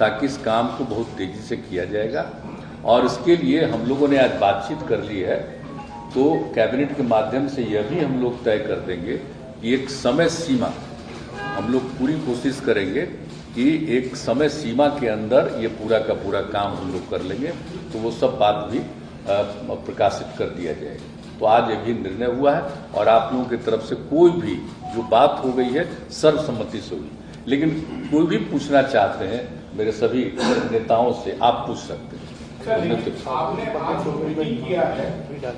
ताकि इस काम को बहुत तेजी से किया जाएगा। और इसके लिए हम लोगों ने आज बातचीत कर ली है, तो कैबिनेट के माध्यम से यह भी हम लोग तय कर देंगे कि एक समय सीमा, हम लोग पूरी कोशिश करेंगे कि एक समय सीमा के अंदर ये पूरा का पूरा काम हम लोग कर लेंगे, तो वो सब बात भी प्रकाशित कर दिया जाएगा। तो आज ये भी निर्णय हुआ है और आप लोगों की तरफ से कोई भी जो बात हो गई है सर्वसम्मति से हुई, लेकिन कोई भी पूछना चाहते हैं मेरे सभी नेताओं से, आप पूछ सकते हैं। आपने आज मीटिंग किया है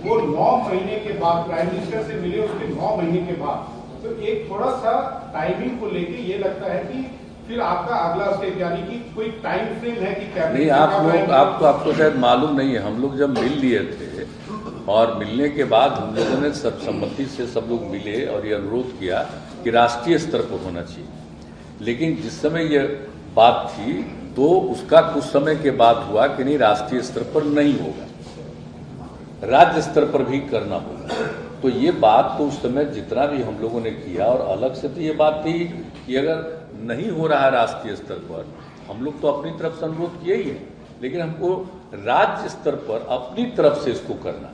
वो 9 महीने के बाद प्राइम मिनिस्टर से मिले, उसके 9 महीने के बाद, तो एक थोड़ा सा टाइमिंग को लेके ये लगता है कि फिर आपका अगला स्टेप, यानी कि कोई टाइम फ्रेम है कि कैबिनेट नहीं, आप लोग आपको शायद मालूम नहीं है, हम लोग जब मिल लिए थे और मिलने के बाद हम लोगों ने सर्वसम्मति से सब लोग मिले और ये अनुरोध किया कि राष्ट्रीय स्तर पर होना चाहिए। लेकिन जिस समय ये बात थी तो उसका कुछ समय के बाद हुआ कि नहीं, राष्ट्रीय स्तर पर नहीं होगा, राज्य स्तर पर भी करना होगा। तो ये बात तो उस समय जितना भी हम लोगों ने किया, और अलग से तो ये बात थी कि अगर नहीं हो रहा है राष्ट्रीय स्तर पर, हम लोग तो अपनी तरफ से अनुरोध किए ही है, लेकिन हमको राज्य स्तर पर अपनी तरफ से इसको करना।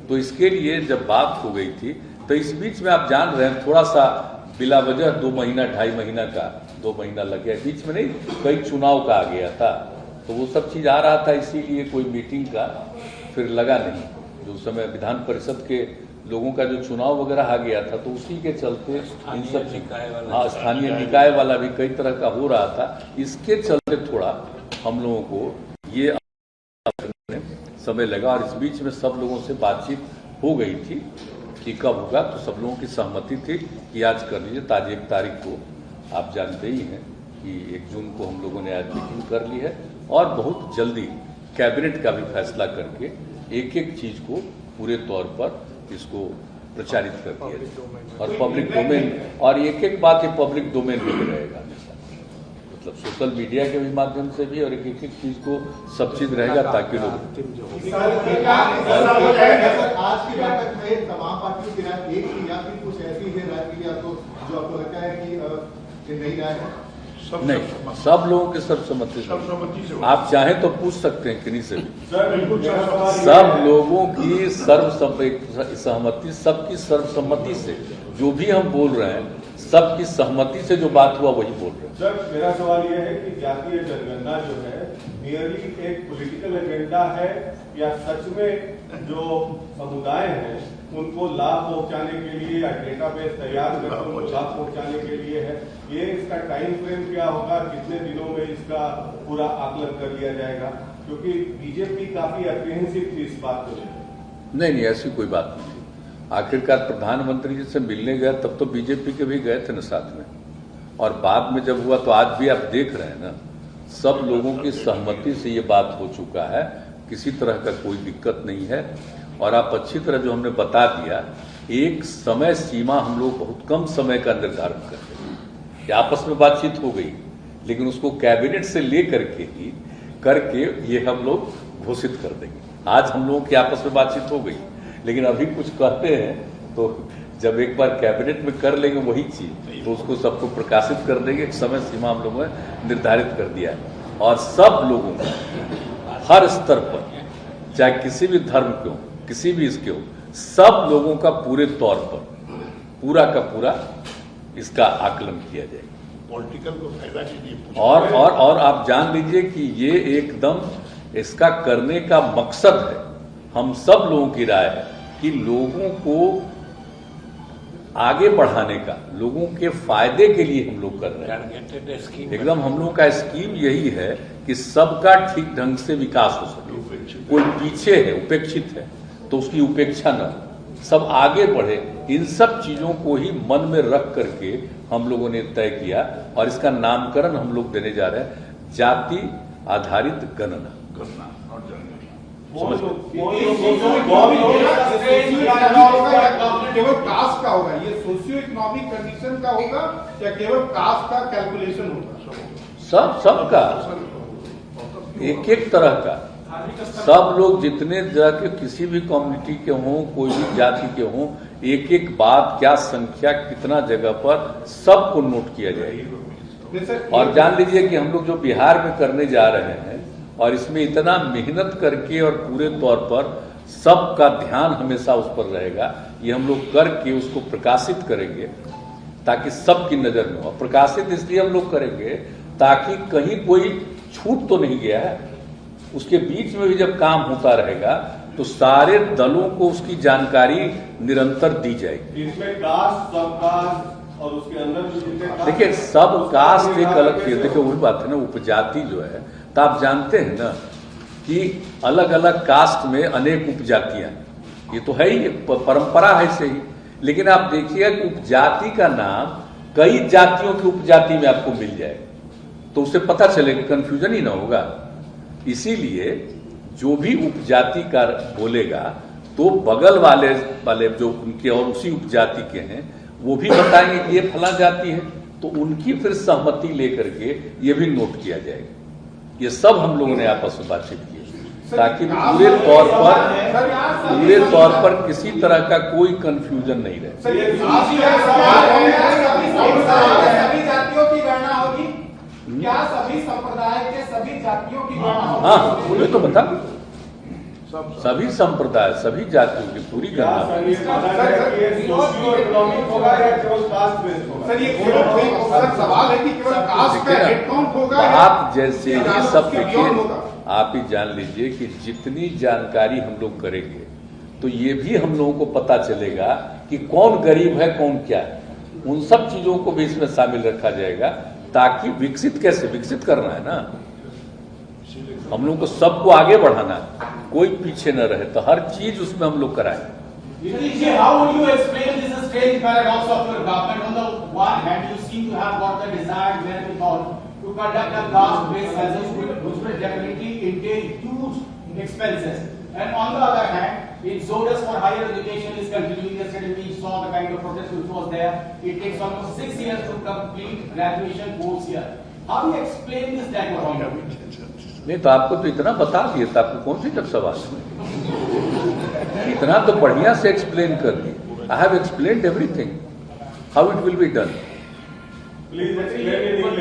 तो इसके लिए जब बात हो गई थी, तो इस बीच में आप जान रहे हैं थोड़ा सा बिला वजह 2 महीना 2.5 महीना का 2 महीना लग गया, बीच में नहीं कई चुनाव का आ गया था, तो वो सब चीज आ रहा था, इसीलिए कोई मीटिंग का फिर लगा नहीं। जो उस समय विधान परिषद के लोगों का जो चुनाव वगैरह आ गया था, तो उसी के चलते इन सब स्थानीय निकाय वाला भी कई तरह का हो रहा था, इसके चलते थोड़ा हम लोगों को ये समय लगा। और इस बीच में सब लोगों से बातचीत हो गई थी कि कब होगा, तो सब लोगों की सहमति थी कि आज कर लीजिए। ताज 1 तारीख को आप जानते ही हैं कि 1 जून को हम लोगों ने आज मीटिंग कर ली है, और बहुत जल्दी कैबिनेट का भी फैसला करके एक एक चीज को पूरे तौर पर इसको प्रचारित कर दिया जाए, और पब्लिक डोमेन, और एक एक बात ये पब्लिक डोमेन में रहेगा हमेशा, मतलब सोशल मीडिया के भी माध्यम से भी, और एक एक चीज को सब चीज रहेगा ताकि लोग। आज की बैठक में तमाम पार्टियों की राय एक थी, या फिर कुछ ऐसी है राय, या तो जो आपको लगता है कि नई राय है? नहीं, सब लोगों की सर्वसम्मति से। आप चाहें तो पूछ सकते हैं किन्हीं से भी। सब लोगों की सहमति, सबकी सर्वसम्मति से जो भी हम बोल रहे हैं, सबकी सहमति से जो बात हुआ वही बोल रहे हैं। सर, मेरा सवाल यह है कि जातीय जनगणना जो है नियरली एक पॉलिटिकल एजेंडा है, या सच में जो समुदाय हैं उनको लाभ पहुंचाने के लिए, या डेटाबेस तैयार करके उनको लाभ पहुंचाने के लिए है? ये इसका टाइम फ्रेम क्या होगा, कितने दिनों में इसका पूरा आकलन कर लिया जाएगा? क्योंकि बीजेपी काफी अप्रीहेंसिव थी इस बात को लेकर। नहीं, ऐसी कोई बात नहीं। आखिरकार प्रधानमंत्री जी से मिलने गए तब तो बीजेपी के भी गए थे ना साथ में, और बाद में जब हुआ तो आज भी आप देख रहे हैं ना, सब लोगों की सहमति से ये बात हो चुका है, किसी तरह का कोई दिक्कत नहीं है। और आप अच्छी तरह जो हमने बता दिया, एक समय सीमा हम लोग बहुत कम समय का निर्धारण करते हैं कि आपस में बातचीत हो गई, लेकिन उसको कैबिनेट से ले करके ये हम लोग घोषित कर देंगे। आज हम लोगों की आपस में बातचीत हो गई, लेकिन अभी कुछ कहते हैं तो जब एक बार कैबिनेट में कर लेंगे वही चीज, तो उसको सबको प्रकाशित कर देंगे। एक समय सीमा हम लोगों ने निर्धारित कर दिया है, और सब लोगों को हर स्तर पर, चाहे किसी भी धर्म के हो, किसी भी इसके हो, सब लोगों का पूरे तौर पर पूरा का पूरा इसका आकलन किया जाएगा। पॉलिटिकल को फायदा कीजिए। और आप जान लीजिए कि ये एकदम इसका करने का मकसद है, हम सब लोगों की राय है कि लोगों को आगे बढ़ाने का, लोगों के फायदे के लिए हम लोग कर रहे हैं। एकदम हम लोगों का स्कीम यही है कि सबका ठीक ढंग से विकास हो सके। कोई पीछे है, उपेक्षित है, तो उसकी उपेक्षा न हो, सब आगे बढ़े। इन सब चीजों को ही मन में रख करके हम लोगों ने तय किया, और इसका नामकरण हम लोग देने जा रहे हैं जाति आधारित गणना। केवल कास्ट का होगा, ये सोशियो इकोनॉमिक कंडीशन का होगा, या केवल कास्ट का कैलकुलेशन होगा? सबका, एक एक तरह का, सब लोग जितने जाके किसी भी कम्युनिटी के हों, कोई भी जाति के हों, एक एक बात, क्या संख्या, कितना जगह पर, सबको नोट किया जाएगा। और जान लीजिए कि हम लोग जो बिहार में करने जा रहे हैं और इसमें इतना मेहनत करके और पूरे तौर पर सबका ध्यान हमेशा उस पर रहेगा, ये हम लोग करके उसको प्रकाशित करेंगे ताकि सबकी नजर में हो। प्रकाशित इसलिए हम लोग करेंगे ताकि कहीं कोई छूट तो नहीं गया है, उसके बीच में भी जब काम होता रहेगा तो सारे दलों को उसकी जानकारी निरंतर दी जाएगी। इसमें कास्ट, सब कास्ट और उसके अंदर जो जितने कास्ट, देखिए सब कास्ट एक अलग चीज, देखिए वही बात है ना, उपजाति जो है तो आप जानते हैं ना कि अलग अलग कास्ट में अनेक उपजातियां, ये तो है ही, परंपरा है से ही। लेकिन आप देखिएगा कि उपजाति का नाम कई जातियों की उपजाति में आपको मिल जाए तो उससे पता चलेगा, कंफ्यूजन ही ना होगा। इसीलिए जो भी उपजाति का बोलेगा तो बगल वाले जो उनके और उसी उपजाति के हैं वो भी बताएंगे कि ये फला जाति है, तो उनकी फिर सहमति लेकर के ये भी नोट किया जाएगा। ये सब हम लोगों ने आपस में बातचीत की ताकि पूरे तौर पर किसी तरह का कोई कंफ्यूजन नहीं रहे। सभी जातियों की गणना होगी क्या? सभी संप्रदाय के सभी जातियों की गणना होगी? हाँ, बोले तो बता, सभी संप्रदाय सभी जातियों की पूरी गणना। सर ये केवल सवाल है कि केवल कास्ट का हेड काउंट होगा, आप जैसे ही सब देखिए, आप ही जान लीजिए कि जितनी जानकारी हम लोग करेंगे तो ये भी हम लोगों को पता चलेगा कि कौन गरीब है कौन क्या है, उन सब चीजों को भी इसमें शामिल रखा जाएगा ताकि विकसित कैसे विकसित करना है ना, हम लोग को सबको आगे बढ़ाना है, कोई पीछे न रहे, तो हर चीज उसमें हम लोग कराएं। How would you explain this strange paradox of your government? On the one hand, you seem to have got the desired wherewithal to conduct a caste-based census, which will definitely entail huge expenses. And on the other hand, exodus for higher education is continuing. Yesterday we saw the kind of protest which was there. It takes almost 6 years to complete graduation course here. How do you explain this dichotomy? नहीं तो आपको तो इतना बता दिया था, आपको कौन सी जब सवाल है, इतना तो बढ़िया से एक्सप्लेन कर दिया। I have explained everything how it will be done, तो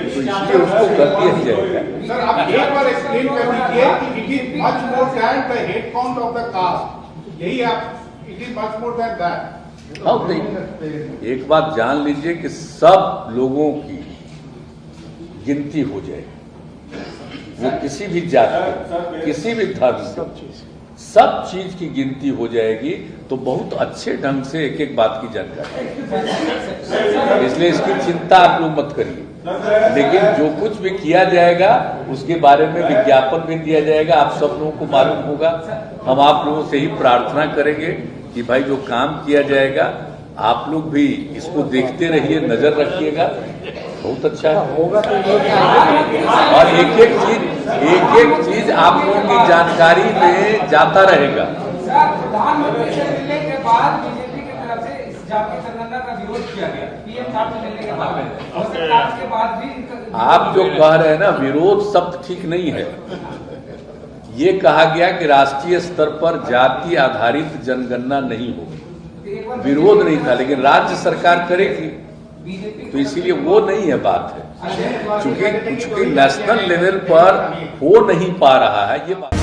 इसलिए उसको कर दिया जाएगा। सर आप एक बार एक्सप्लेन कर दीजिए कि it is much more than the head count of the cast, यही आप, it is much more than that. हाँ नहीं, एक बात जान लीजिए कि सब लोगों की गिनती हो जाएगी, वो किसी भी जाति किसी भी धर्म सब चीज की गिनती हो जाएगी, तो बहुत अच्छे ढंग से एक एक बात की जानकारी, इसलिए इसकी चिंता आप लोग मत करिए। लेकिन जो कुछ भी किया जाएगा उसके बारे में विज्ञापन भी दिया जाएगा, आप सब लोगों को मालूम होगा। हम आप लोगों से ही प्रार्थना करेंगे कि भाई जो काम किया जाएगा आप लोग भी इसको देखते रहिए, नजर रखिएगा, बहुत अच्छा होगा। और एक एक चीज आप लोगों की जानकारी में जाता रहेगा। प्रधानमंत्री से मिलने के बाद बीजेपी की तरफ से इस जातीय जनगणना का विरोध किया गया, पीएम साहब से मिलने के बाद, और सरकार के बाद भी आप जो कह रहे हैं ना विरोध शब्द ठीक नहीं है, ये कहा गया कि राष्ट्रीय स्तर पर जाति आधारित जनगणना नहीं होगी, विरोध नहीं था, लेकिन राज्य सरकार करेगी तो इसीलिए वो नहीं है बात है, चूंकि नेशनल लेवल पर हो नहीं पा रहा है ये बात।